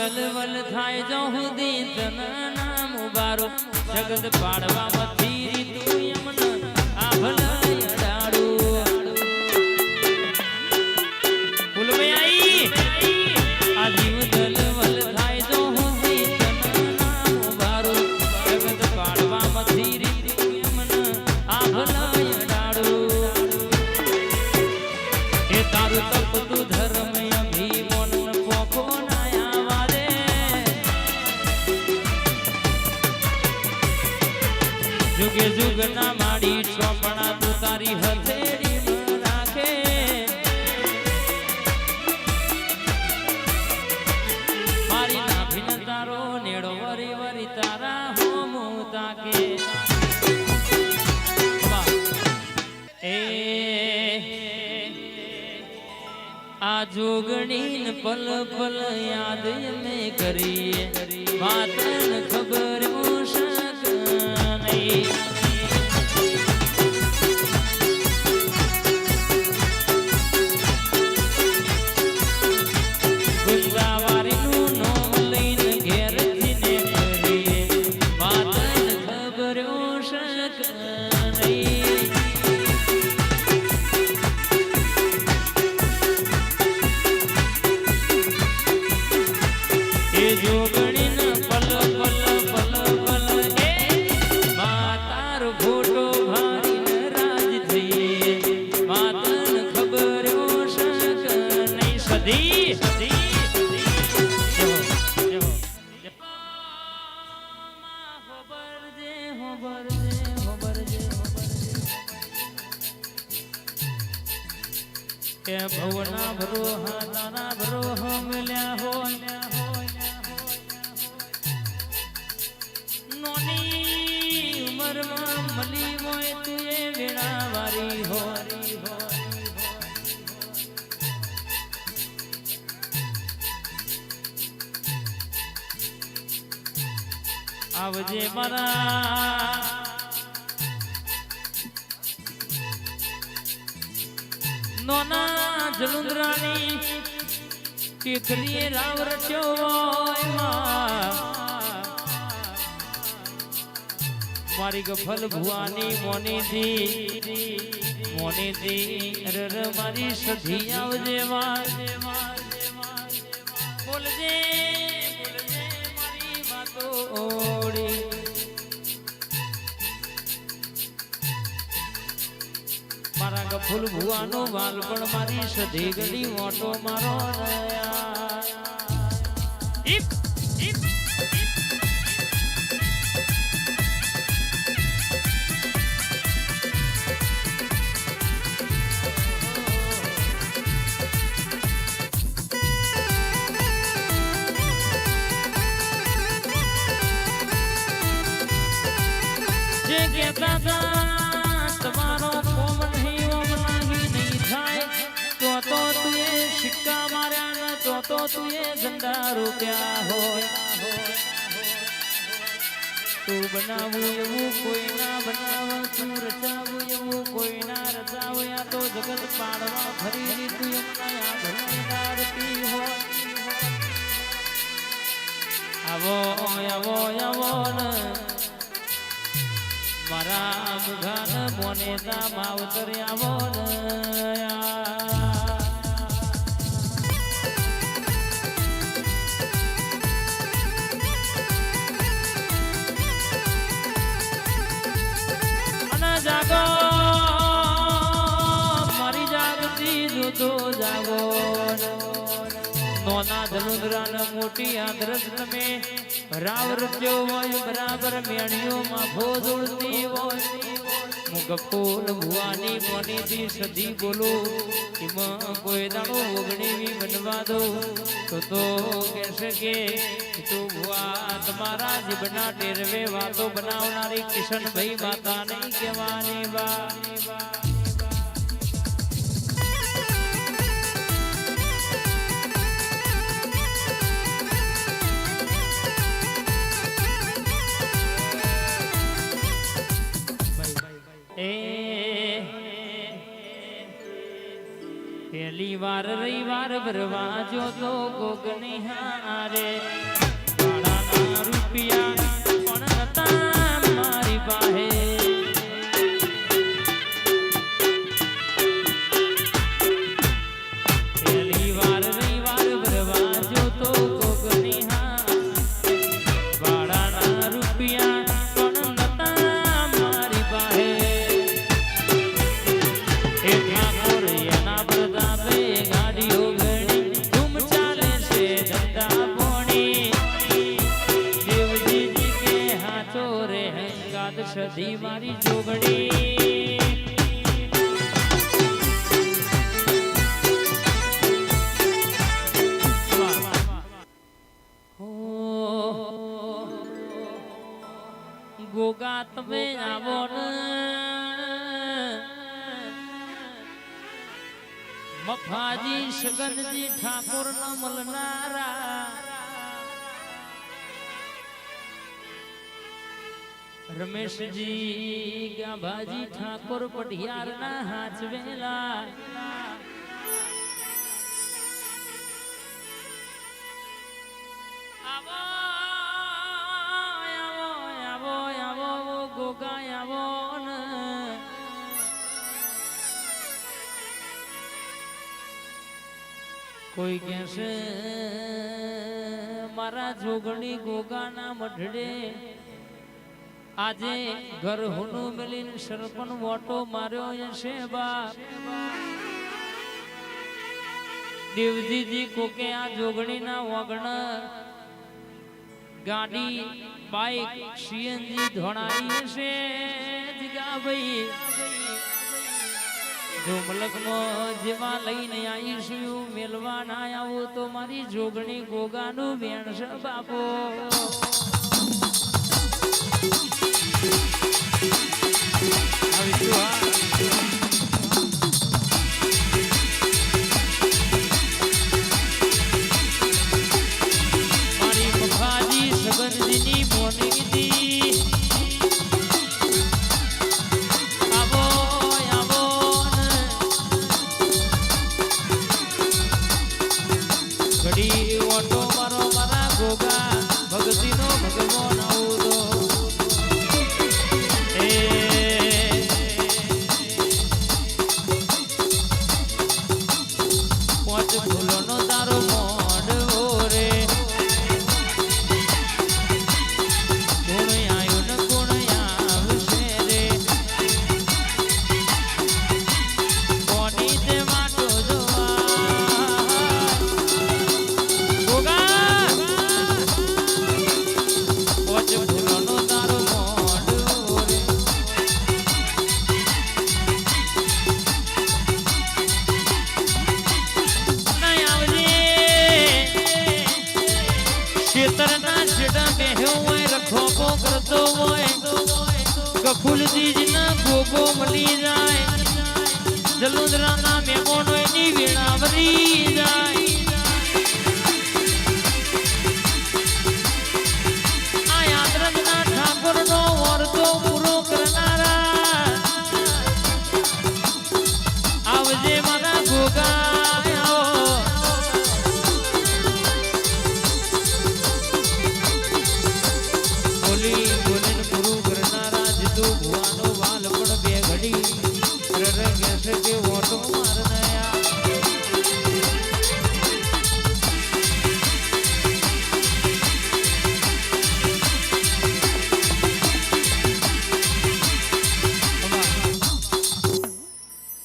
દલવલ થાય જો હુદી તન નામ ઉબારો જગત પાડવા મથી તું યમન આ ભલાય અડાડો ફૂલમે આઈ આ જીવ દલવલ થાય જો હુદી તન નામ ઉબારો જગત પાડવા મથી તું યમન આ ભલાય અડાડો એ તારું તપતું ધર્મ जुगे जुग ना माड़ी चौपड़ा तू तारी हथेड़ी में राखे मारी नाभिन तारो नेड़ो वरी वरी तारा होम ताके ए आ जोगणी पल पल याद में करिए बातन खबर भवना भरो हाना भरो मिल्या हो नोनी उमर में मली मोय तुए वेणा वारी हो आवजे मारा नोना जलुंद्रानी टीकरी राव रच्यो मारी गफल भुआनी मोनी दी अर मारी सधी आवजे बोल जे मारी बातो ओड़ी मारा गफुल भुआनो बालपण मारी सधी गली मोटो मारो जे कहता था तुम्हारो तो तुए सिक्का मार्या न तो तुए झंडा रोप्या हो तू बनावू एवं कोई ना बनाव तू रचावू एवं कोई ना रचाव या तो जगत पाड़वा खरीदी तू नया भलारती हो आवो आवो आवो न मारा मुघान मोने दा मावतर आवो न जागो मारी जागती जो जागो नोना धनुद्रा न मोटी आदरस में राव रच्यो वोय बराबर मेणियो मा भोजुलती वोय मुगफूल भुआनी मोनी दी सदी बोलो कि मां कोई दाड़ो ओगणी भी बनवा दो तो कैसे के तू भुआ तुम्हारा जीवना टेरवे वातो बनावनारी किशन भाई माता नहीं केवानी बा પહેલી વાર રવિવાર ભરવા જો તો ગોગની હારે ભાડાના રૂપિયા પણ નતા મારી પાસે પહેલી વાર રવિવાર ભરવા જો તો ગોગની હારે ભાડાના રૂપિયા પણ નતા મારી પાસે સદી મારી જોગણી ગોગા તમે આવો ને મફાજી સગનજી ઠાકોર ન મળનારા રમેશજી ગાભાજી ઠાકોર પઢિયાર ના હાચવેલા આવો આવો આવો આવો ગોગા આવો ને કોઈ કહેશે મારા જોગણી ગોગા ના મઢડે આજે ઘર હુનું મિલીને સરપણ વોટો માર્યો હશે બાપ દેવજીજી કોકે આ જોગણી ના વગણ ગાડી બાઈક સીએનજી ધોણાઈ હશે જીગા ભાઈ જો મલકમાં જેવા લઈને આવીશું મેલવા ના આવો તો મારી જોગણી ગોગાનું વેણ છે બાપો મારી મફાજી સગનજીની મોનીજી આવો આવો ઘડી ઓટો મારો મારા ગોગા ભગતીનો ભગવાન આવો ફૂલજીના ગોગો મળી જાય જલુંદરાના મેમોનો એની વીણા વરી જાય